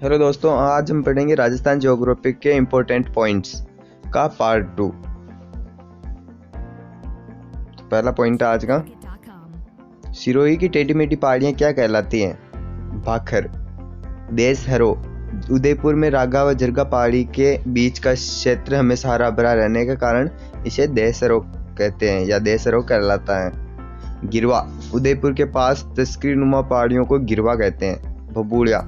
Hello दोस्तों, आज हम पढ़ेंगे राजस्थान ज्योग्राफी के इम्पोर्टेंट पॉइंट्स का पार्ट 2। पहला पॉइंट है आज का, सिरोही की टेढ़ी मेढ़ी पहाड़ियाँ क्या कहलाती हैं? भाखर। देशहरो, उदयपुर में रागा व जरगा पहाड़ी के बीच का क्षेत्र हमेशा हरा भरा रहने के कारण इसे देशहरो कहते हैं या देशहरो कहलाता है। गिरवा, उदयपुर के पास तस्करी नुमा पहाड़ियों को गिरवा कहते हैं। भभूड़िया,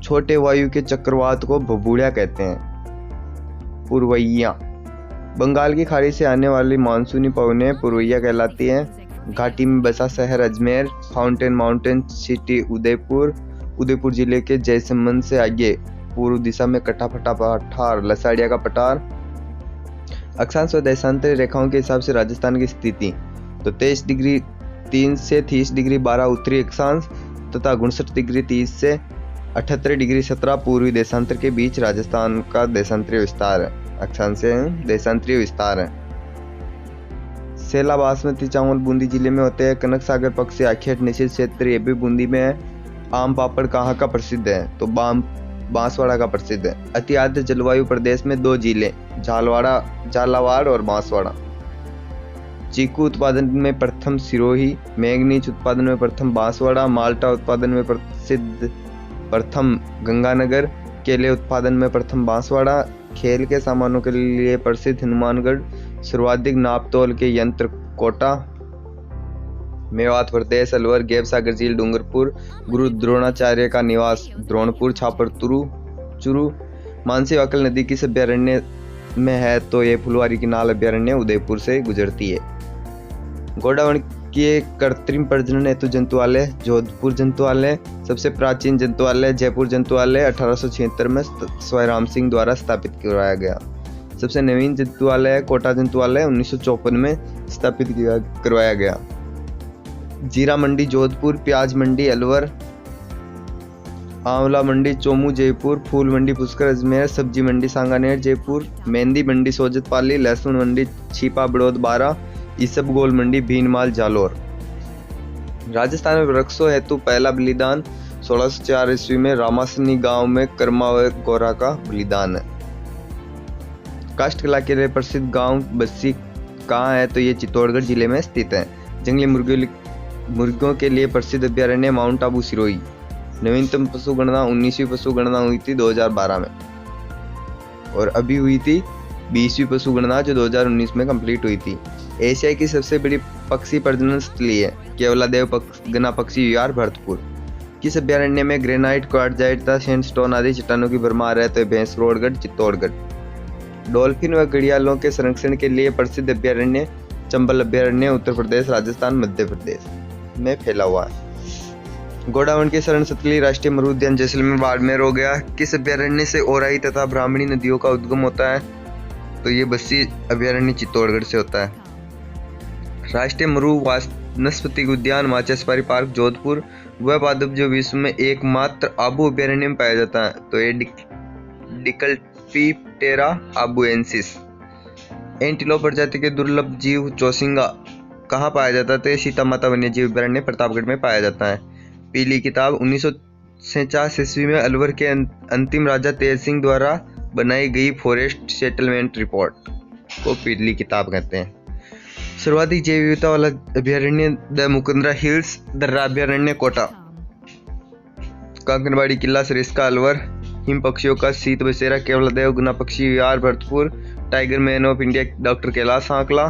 छोटे वायु के चक्रवात को भभूड़िया कहते हैं। पुरवैया, बंगाल की खाड़ी से आने वाली मानसूनी पवनें पुरवैया कहलाती हैं। घाटी में बसा शहर Ajmer. Fountain mountain city Udaipur. Udaipur जिले के जयसमंद से आगे पूर्व दिशा में कटाफटा पठार लसाड़िया का पठार। अक्षांश व देशांतरी रेखाओं के हिसाब से राजस्थान की स्थिति तो 23 डिग्री 3 से 30 डिग्री 12 उत्तरी अक्षांश तथा 59 डिग्री 30 से 78 डिग्री 17 पूर्वी देशांतर के बीच राजस्थान का देशांतरीय विस्तार है। अक्षांश से देशांतरीय विस्तार है। सेला बासमती चावल बूंदी जिले में होते हैं। कनक सागर पक्षी आखेट निषेध क्षेत्र ये भी बूंदी में है। आम पापड़ कहाँ का प्रसिद्ध है? तो बांसवाड़ा का प्रसिद्ध है। अति आर्द्र जलवायु प्रदेश में 2 जिले झालावाड़ और बांसवाड़ा। चीकू उत्पादन में प्रथम सिरोही। मैंगनीज उत्पादन में प्रथम बांसवाड़ा। माल्टा उत्पादन में प्रथम गंगानगर। केले उत्पादन में प्रथम बांसवाड़ा। खेल के सामानों के लिए प्रसिद्ध हनुमानगढ़। सर्वाधिक नापतोल के यंत्र कोटा। मेवात प्रदेश अलवर। गैब सागर झील डूंगरपुर। गुरु द्रोणाचार्य का निवास द्रोणपुर छापर चुरू। मानसी वाकल नदी किस अभ्यारण्य में है? तो ये फुलवारी की नाल अभ्यारण्य उदयपुर से गुजरती है। गोडावण के कृत्रिम प्रजनन हेतु जंतुआलय जोधपुर जंतुआलय। सबसे प्राचीन जंतुआलय जयपुर जंतुआलय 1876 में स्वयराम सिंह द्वारा स्थापित करवाया गया। सबसे नवीन जंतुआलय कोटा जंतुआलय 1954 में स्थापित करवाया गया। जीरा मंडी जोधपुर। प्याज मंडी अलवर। आंवला मंडी चोमू जयपुर। फूल मंडी पुष्कर अजमेर। सब्जी मंडी सांगानेर जयपुर। मेहंदी मंडी सोजत पाली। लहसुन मंडी छिपा बड़ौद 12। इसबगोल मंडी भीनमाल जालोर। राजस्थान में वृक्षों हेतु पहला बलिदान 1604 ईस्वी में रामासनी गांव में कर्मा व गोरा का बलिदान है। काष्ठ कला के लिए प्रसिद्ध गांव बस्सी कहाँ है? तो ये चित्तौड़गढ़ जिले में स्थित है। जंगली मुर्गियों के लिए प्रसिद्ध अभ्यारण्य माउंट आबू सिरोही। नवीनतम पशु गणना 19वीं पशु गणना हुई थी 2012 में और अभी हुई थी 20वीं पशु गणना जो 2019 में कंप्लीट हुई थी। एशिया की सबसे बड़ी पक्षी प्रजनन स्थली है केवलादेव गना पक्षी विहार भरतपुर। किस अभ्यारण्य में ग्रेनाइट क्वार्टजाइट तथा सैंडस्टोन आदि चट्टानों की भरमार है? तो भैंसरोडगढ़ चित्तौड़गढ़। डॉल्फिन व घड़ियालों के संरक्षण के लिए प्रसिद्ध अभ्यारण्य चंबल अभ्यारण्य उत्तर प्रदेश राजस्थान मध्य प्रदेश में फैला हुआ है। गोडावण के शरण सतली राष्ट्रीय मरु उद्यान जैसलमेर बाड़मेर हो गया। किस अभ्यारण्य से ओराई तथा ब्राह्मणी नदियों का उद्गम होता है? तो ये बस्सी अभ्यारण्य चित्तौड़गढ़ से होता है। राष्ट्रीय मरु वनस्पतिक उद्यान माचा सफारी पार्क जोधपुर। वह पादप जो विश्व में एकमात्र आबू अभ्यारण्य में पाया जाता है? तो ये डिकल्पीटेरा आबुएंसिस। एंटीलोप प्रजाति के दुर्लभ जीव चौसिंगा कहाँ पाया जाता है? तो सीता माता वन्य जीव अभ्यारण्य प्रतापगढ़ में पाया जाता है। पीली किताब 1949 ईस्वी में अलवर के अंतिम राजा तेज सिंह द्वारा बनाई गई फॉरेस्ट सेटलमेंट रिपोर्ट को पीली किताब कहते हैं। सर्वाधिक जैव विविधता वाला अभ्यारण्य द मुकुंदरा हिल्स दर्रा अभ्यारण्य कोटा। कांकनबाड़ी किला सरिस्का अलवर। हिम पक्षियों का शीत बसेरा केवलादेव गुना पक्षी विहार Bharatpur. Tiger man of India doctor Kailash Sankhala.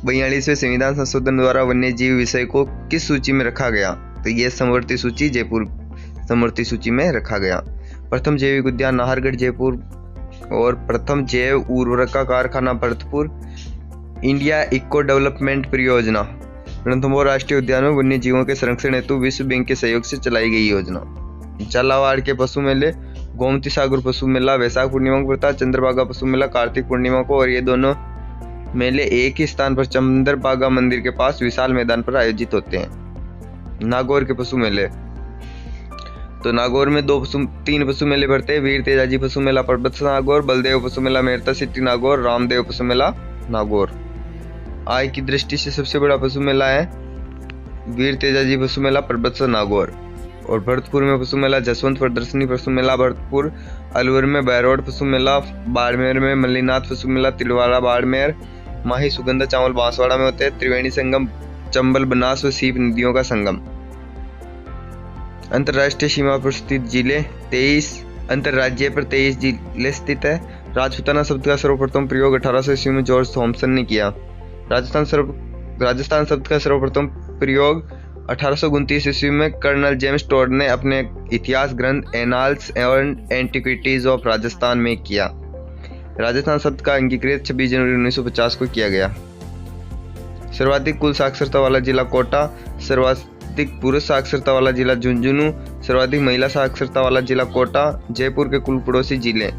42वें संविधान संशोधन द्वारा वन्य जीव विषय को किस सूची में रखा गया? तो यह समवर्ती सूची जयपुर समवर्ती सूची में रखा गया। प्रथम जैविक उद्यान नाहरगढ़ जयपुर और प्रथम जैव उर्वरक का कारखाना भरतपुर। इंडिया इको डेवलपमेंट परियोजना रणथंभौर राष्ट्रीय उद्यान में वन्य जीवों के संरक्षण हेतु विश्व बैंक के सहयोग से चलाई गई योजना। झालावाड़ के पशु मेले गोमती सागर पशु मेला वैशाख पूर्णिमा को पड़ता है। चंद्रभागा पशु मेला कार्तिक पूर्णिमा को और ये दोनों मेले एक ही स्थान पर चंद्रभागा मंदिर के पास विशाल मैदान पर आयोजित होते हैं। नागौर के पशु मेले तो नागौर में 3 पशु मेले भरते हैं। वीर तेजाजी पशु मेला पर्वत नागौर। बलदेव पशु मेला मेरता सिटी नागौर। रामदेव पशु मेला नागौर। आय की दृष्टि से सबसे बड़ा पशु मेला है वीर तेजाजी पशु मेला पर्वत नागौर। और भरतपुर में पशु मेला, जसवंत प्रदर्शनी पशु मेला भरतपुर, अलवर में बैरोड पशु मेला, बाड़मेर में मल्लीनाथ पशु मेला, तिलवाड़ा बाड़मेर, माही सुगंधा चावल बांसवाड़ा में होते हैं, त्रिवेणी संगम चंबल बनास व सीप नदियों का संगम। अंतरराष्ट्रीय सीमा पर स्थित जिले 23, अंतरराज्यीय पर 23 जिले स्थित है। राजपूताना शब्द का सर्वप्रथम प्रयोग 1800 ईस्वी में जॉर्ज थॉमसन ने किया। राजस्थान शब्द का सर्वप्रथम प्रयोग 1829 ईस्वी में कर्नल जेम्स टोड ने अपने इतिहास ग्रंथ annals and antiquities of Rajasthan में किया। राजस्थान शब्द का अंगीकृत 26 जनवरी 1950 को किया गया। सर्वाधिक कुल साक्षरता वाला जिला कोटा, सर्वाधिक पुरुष साक्षरता वाला जिला झुंझुनू, सर्वाधिक महिला साक्षरता वाला जिला कोटा। जयपुर के कुल पड़ोसी जिले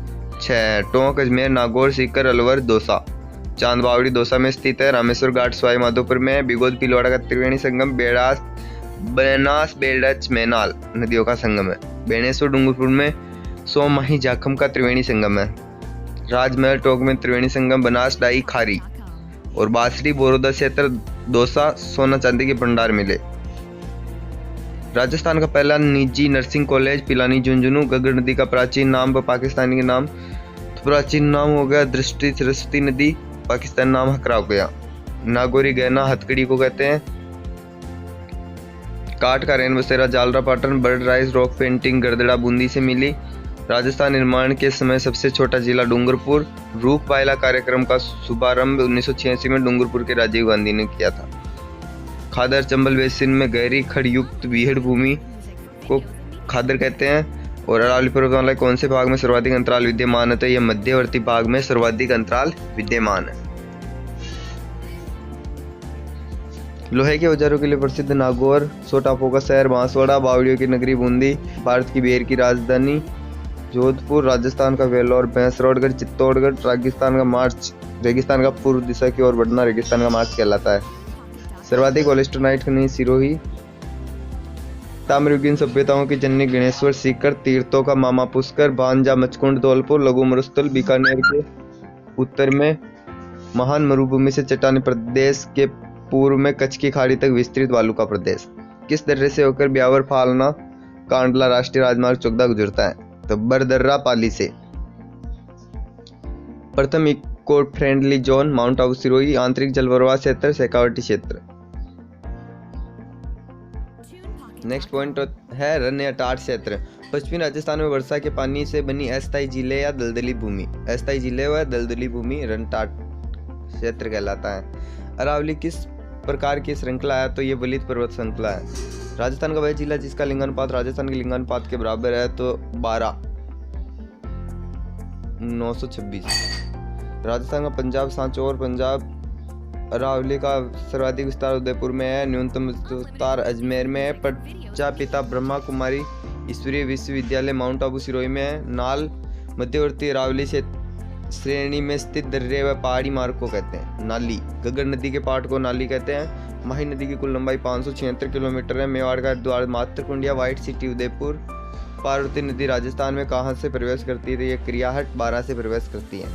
6, टोंक, अजमेर, नागौर, सीकर, अलवर, दौसा। चांदबावड़ी दौसा में स्थित है। रामेश्वर घाट सवाई माधोपुर में है। बिगोद भीलवाड़ा का त्रिवेणी संगम बनास बेड़च मैनाल नदियों का संगम है। बेणेश्वर डूंगरपुर में सोमाही जाखम का त्रिवेणी संगम है। राजमहल टोंक में त्रिवेणी संगम बनास डाई खारी। और बासड़ी बोरोदा क्षेत्र दौसा सोना चांदी के भंडार मिले। राजस्थान का पहला निजी नर्सिंग कॉलेज पिलानी झुंझुनू। गगर नदी का प्राचीन नाम व पाकिस्तानी के नाम, तो प्राचीन नाम हो गया दृष्टि सरस्वती नदी, पाकिस्तान नाम हकरा हो गया। नागौरी गहना हथकड़ी को कहते हैं। काठ का रेन बसेरा Jhalrapatan, bird rice rock painting Garardha Bundi से मिली। राजस्थान निर्माण के समय सबसे छोटा जिला डूंगरपुर। रूप वायला कार्यक्रम का शुभारंभ 1986 में डूंगरपुर के राजीव गांधी ने किया था। खादर चंबल बेसिन में गहरी खड़युक्त बीहड़ भूमि को खादर कहते हैं। और अरावली पर्वतमाला कौन से भाग में सर्वाधिक अंतराल विद्यमान है? तो यह मध्यवर्ती भाग में सर्वाधिक अंतराल विद्यमान है। लोहे के औजारों के लिए प्रसिद्ध नागौर, सोटापो का शहर बांसवाड़ा, बावड़ियों की नगरी बूंदी, भारत की बेर की राजधानी जोधपुर, राजस्थान का वेल्लोर, भैंसरोडगढ़, चित्तौड़गढ़, रेगिस्तान का पूर्व दिशा की ओर बढ़ना रेगिस्तान का मार्च कहलाता है। सर्वाधिक ओलेस्टोनाइट खनिज सिरोही। ताम्रयुगीन सभ्यताओं की जननी गणेश्वर, सीकर, तीर्थों का मामा पुष्कर, भांजा, मचकुंड, धौलपुर, लघु मरुस्थल, बीकानेर के उत्तर में महान मरुभूमि से चट्टानी प्रदेश के पूर्व में कच्छ की खाड़ी तक विस्तृत बालू का प्रदेश। किस दर्रे से होकर ब्यावर, फालना, कांडला राष्ट्रीय राजमार्ग 14 गुजरता है? तो बरदर्रा पाली से। प्रथम eco friendly zone mount Abu Sirohi. आंतरिक जलप्रवाह क्षेत्र शेखावटी क्षेत्र। नेक्स्ट पॉइंट है रन या टाट क्षेत्र। पश्चिमी राजस्थान में वर्षा के पानी से बनी अस्थायी झीलें या दलदली भूमि। अस्थायी झीलें व दलदली भूमि रन टाट क्षेत्र कहलाता है। अरावली किस प्रकार की श्रृंखला है? तो ये वलित पर्वत श्रृंखला है। राजस्थान का वह जिला जिसका लिंगानुपात राजस्थान के लिंगानुपात के बराबर है, तो 12,926। राजस्थान का पंजाब सांचो और पंजाब। अरावली का सर्वाधिक विस्तार उदयपुर में है। न्यूनतम विस्तार अजमेर में है। प्रजापिता ब्रह्मा कुमारी ईश्वरीय विश्वविद्यालय माउंट आबू सिरोही में है। नाल मध्यवर्ती अरावली से श्रेणी में स्थित दर्रे व पहाड़ी मार्ग को कहते हैं। नाली गगर नदी के पाट को नाली कहते हैं। माही नदी की कुल लंबाई 576 किलोमीटर है। मेवाड़ का द्वार मातृकुंडिया, व्हाइट सिटी उदयपुर। पार्वती नदी राजस्थान में कहाँ से प्रवेश करती है? तो ये क्रियाहट 12 से प्रवेश करती है।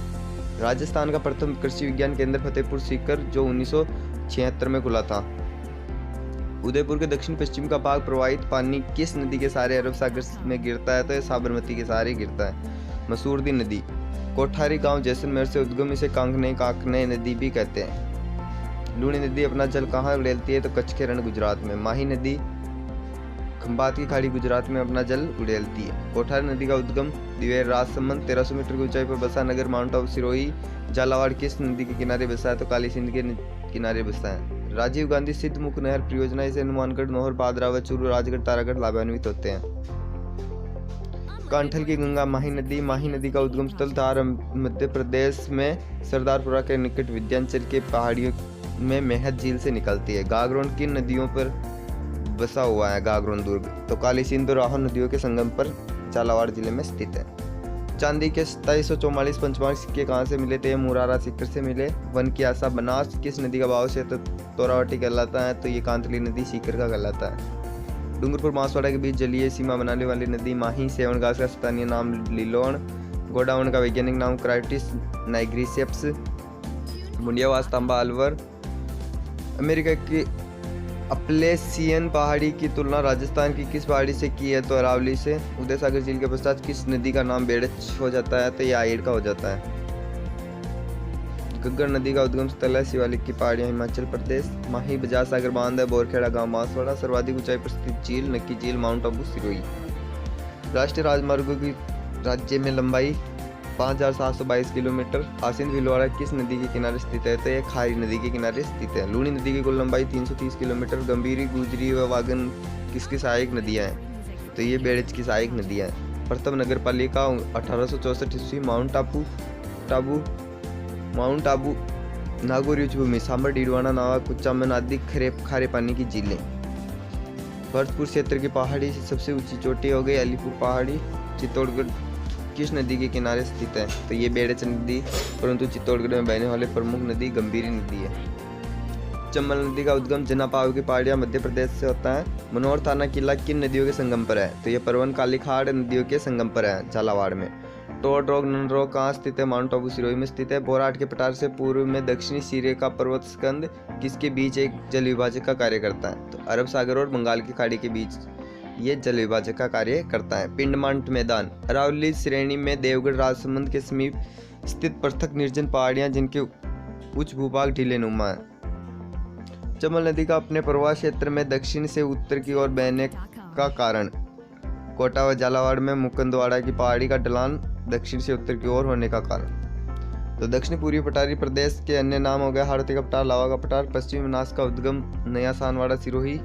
राजस्थान का प्रथम कृषि विज्ञान केंद्र फतेहपुर सीकर जो 1976 में खुला था। उदयपुर के दक्षिण पश्चिम का भाग प्रवाहित पानी किस नदी के सहारे अरब सागर में गिरता है? तो यह साबरमती के सहारे गिरता है। मसूरदी नदी कोठारी गांव जैसलमेर से उद्गम, इसे कांकने नदी भी कहते हैं। लूणी नदी अपना जल कहाँ उड़ेलती है? तो कच्छ के रण गुजरात में। माही नदी खंबात की खाड़ी गुजरात में अपना जल उड़ेलती है। कोठारी नदी का उद्गम दिवेर राजसमंद 1300 मीटर की ऊंचाई पर बसा नगर माउंट आबू सिरोही। झालावाड़ किस नदी के किनारे बसा है? तो काली सिंध के किनारे बसा है। राजीव गांधी सिद्ध मुख नहर परियोजना से हनुमानगढ़, नौहर, भादरावत, चूरू, राजगढ़, तारागढ़ लाभान्वित होते हैं। कांठल की गंगा माही नदी का उद्गम स्थल धार मध्य प्रदेश में सरदारपुरा के निकट विंध्याचल के पहाड़ियों में मेहत झील से निकलती है। गागरोन किन नदियों पर बसा हुआ है? गागरोन दुर्ग तो काली सिंध और राहो नदियों के संगम पर झालावाड़ जिले में स्थित है। चांदी के 2744 पंचमार्क सिक्के कहाँ से मिले थे? मुरारा सीकर से मिले। वन की आशा बनास किस नदी का भाव क्षेत्र तोरावटी कहलाता है? तो ये कांतली नदी सीकर का कहलाता है। डूंगरपुर बांसवाड़ा के बीच जलीय सीमा बनाने वाली नदी माही। सेवन घास का स्थानीय नाम लिलोन। गोडाउन का वैज्ञानिक नाम क्राइटिस नाइग्रिसेप्स। मुंडियावास तांबा अलवर। अमेरिका की अपलेशियन पहाड़ी की तुलना राजस्थान की किस पहाड़ी से की है? तो अरावली से। उदय सागर झील के पश्चात किस नदी का नाम बेड़च हो जाता है? तो ये आइड का हो जाता है। घग्गर नदी का उद्गम स्थल है शिवालिक की पहाड़ियां, हिमाचल प्रदेश। माही बजाज सागर बांध है बोरखेड़ा गांव बांसवाड़ा। सर्वाधिक ऊंचाई पर स्थित झील नक्की झील, माउंट आबू, सिरोही। राष्ट्रीय राजमार्गों की राज्य में लंबाई 5722 किलोमीटर। आसिंद भीलवाड़ा किस नदी के किनारे स्थित है? तो यह खारी नदी के किनारे स्थित है। लूनी नदी की कुल लंबाई 330 किलोमीटर। गंभीरी, गुजरी व वागन किसकी सहायक नदियां हैं? तो ये बेड़च की सहायक नदियां हैं। प्रथम नगर पालिका 1864 ईस्वी, माउंट आबू नागौर उच्च भूमि, सांबर, डीडवाना, नावा, कुचामन आदि खारे पानी की झीलें। भरतपुर क्षेत्र की पहाड़ी सबसे ऊंची चोटी हो गई अलीपुर पहाड़ी। चित्तौड़गढ़ किस नदी के किनारे स्थित है? तो ये बेड़च नदी, परंतु चित्तौड़गढ़ में बहने वाली प्रमुख नदी गंभीरी नदी है। चंबल नदी का उद्गम जनापाव की पहाड़ियां मध्य प्रदेश से होता है। मनोहर थाना किला किन नदियों के संगम पर है? तो ये परवन कालीखाड़ नदियों के संगम पर है, झालावाड़ में। टोड रोग ननरोग कहाँ स्थित है? माउंट आबू, सिरोही में स्थित है। बोराट के पठार से पूर्व में दक्षिणी सिरे का पर्वत स्कंद किसके बीच एक जल विभाजक का कार्य करता है? तो अरब सागर और बंगाल की खाड़ी के बीच ये जल विभाजक का कार्य करता है। पिंडमांट मैदान अरावली श्रेणी में देवगढ़ राजसमंद के समीप स्थित पृथक निर्जन पहाड़ियां जिनके उच्च भूभाग ढीले नुमा है। चंबल नदी का अपने प्रवाह क्षेत्र में दक्षिण से उत्तर की ओर बहने का कारण? कोटा व झालावाड़ में मुकुंदवाड़ा की पहाड़ी का ढलान दक्षिण से उत्तर की ओर होने का कारण। तो दक्षिण पूर्वी पठारी प्रदेश के अन्य नाम हो गए हाड़ौती का पठार, लावा का पठार। पश्चिमी बनास का उद्गम नया सानवाड़ा, सिरोही।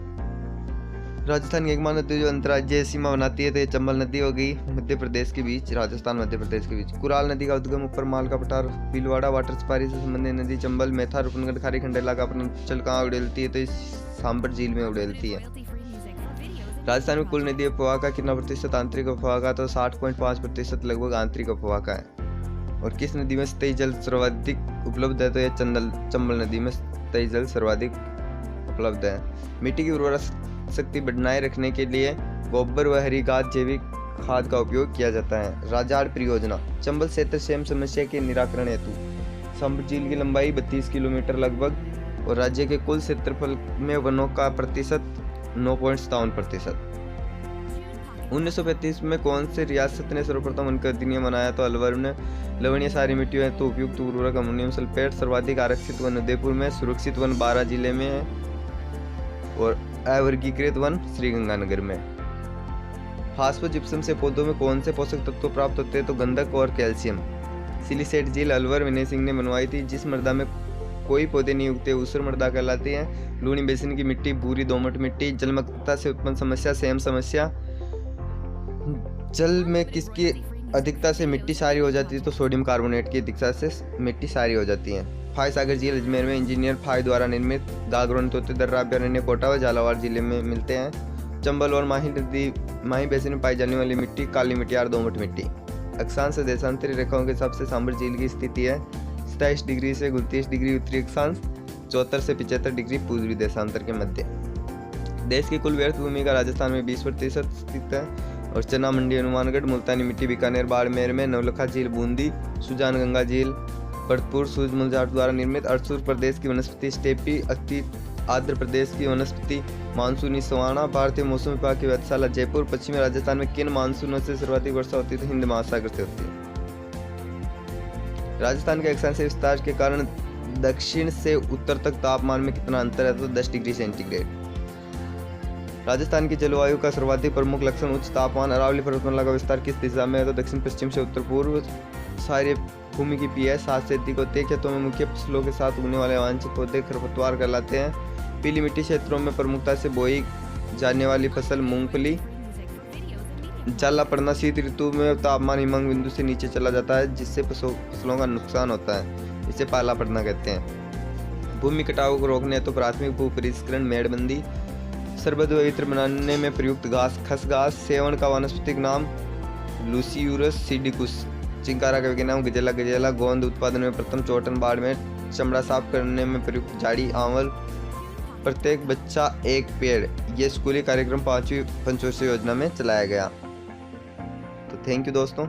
राजस्थान की एकमात्र नदी जो अंतर्राज्यीय सीमा बनाती है तो ये चंबल नदी हो गई, मध्य प्रदेश के बीच, राजस्थान मध्य प्रदेश के बीच। कुराल नदी का उद्गम ऊपर माल का पठार, भीलवाड़ा। वाटर सफारी से संबंधित नदी चंबल, मेथा, रूपनगढ़, खारी खंडेला का अपना चल कहाँ उड़ेलती है? तो इस सांबर झील में उड़ेलती है। राजस्थान में कुल नदी अपवाह का कितना प्रतिशत आंतरिक अपवाह का? तो 60.5% लगभग आंतरिक अपवाह का है। और किस नदी में स्थायी जल सर्वाधिक उपलब्ध है? तो यह चंबल नदी में स्थायी जल सर्वाधिक उपलब्ध है। मिट्टी की उर्वरक शक्ति बनाए रखने के लिए गोबर व हरी घास जैविक खाद का उपयोग किया जाता है। राजाड़ परियोजना चंबल क्षेत्र सेम समस्या के निराकरण हेतु। सांबर झील की लंबाई 32 किलोमीटर लगभग और राज्य के कुल क्षेत्रफल में वनों का प्रतिशत 9.57%। 1935 में कौन से रियासत ने सर्वप्रथम वन का अधिनियम बनाया? तो अलवर ने। लवणीय सारी मिट्टी है तो उपयुक्त उर्वरक अमोनियम सल्फेट। सर्वाधिक आरक्षित वन उदयपुर में। सुरक्षित वन 12 जिले में है और अवर्गीकृत वन श्रीगंगानगर में। फास्फोजिप्सम से पौधों में कौन से पोषक तत्व प्राप्त होते हैं? तो गंधक और कैल्शियम। सिलिसेट झील अलवर विनय सिंह ने बनवाई थी। जिस मृदा में कोई पौधे नहीं उगते ऊसर मृदा कहलाती है। लूनी बेसिन की मिट्टी भूरी दोमट मिट्टी। जलमग्नता से उत्पन्न समस्या सेम समस्या। जल में किसकी अधिकता से मिट्टी सारी हो जाती है? तो सोडियम कार्बोनेट की अधिकता से मिट्टी सारी हो जाती है। फाय सागर झील अजमेर में इंजीनियर फाय द्वारा निर्मित। गागरोन तोते दर्रा अभ्यारण्य कोटा व झालावाड़ जिले में मिलते हैं। चंबल और माही बेसिन में पाई जाने वाली मिट्टी काली मिट्टी और दोमट मिट्टी। अक्षांश से देशांतरी रेखाओं के हिसाब से सांबर झील की स्थिति है 27 डिग्री से 29 डिग्री उत्तरी अक्षांश, 74 से 75 डिग्री पूर्वी देशांतर के मध्य। देश की कुल व्यर्थ भूमि का राजस्थान में 20% स्थित है और चना मंडी हनुमानगढ़, मुल्तानी मिट्टी बीकानेर बाड़मेर में, नवलखा झील बूंदी, सुजान गंगा झील भरतपुर सूरजमल जाट द्वारा निर्मित। अरसूर प्रदेश की वनस्पति स्टेपी, आंध्र प्रदेश की वनस्पति मानसूनी सवाना। भारतीय मौसम विभाग की वेधशाला जयपुर। पश्चिमी राजस्थान में किन मानसूनों से सर्वाधिक वर्षा होती है? तो हिंद महासागर से होती है। राजस्थान के अक्षांशीय विस्तार के कारण दक्षिण से उत्तर तक तापमान में कितना अंतर है? तो 10 डिग्री सेंटीग्रेड। राजस्थान की जलवायु का सर्वाधिक प्रमुख लक्षण उच्च तापमान। अरावली पर्वतमाला का विस्तार किस दिशा में है? तो दक्षिण पश्चिम से उत्तर पूर्व। सारी भूमि की पीएच 7 से अधिक होती है। खेतों में मुख्य फसलों के साथ उगने वाले वांछित पौधे खरपतवार कहलाते हैं। पीली मिट्टी क्षेत्रों में प्रमुखता से बोई जाने वाली फसल मूंगफली। जाला पड़ना शीत ऋतु में तापमान हिमांक बिंदु से नीचे चला जाता है जिससे फसलों का नुकसान होता है, इसे पाला पड़ना कहते हैं। भूमि कटाव को रोकने तो प्राथमिक भू परिष्करण, मेड़बंदी। शरबत व इत्र बनाने में प्रयुक्त घास खस घास। सेवन का वानस्पतिक नाम लूसियूरस सिडिकुस। चिंकारा का वैज्ञानिक नाम गजेला गजेला। गोंद उत्पादन में प्रथम चोटन बाड़ में। चमड़ा साफ करने में प्रयुक्त झाड़ी आंवल। प्रत्येक बच्चा एक पेड़, ये स्कूली कार्यक्रम 5वीं पंचवर्षीय योजना में चलाया गया। तो थैंक यू दोस्तों।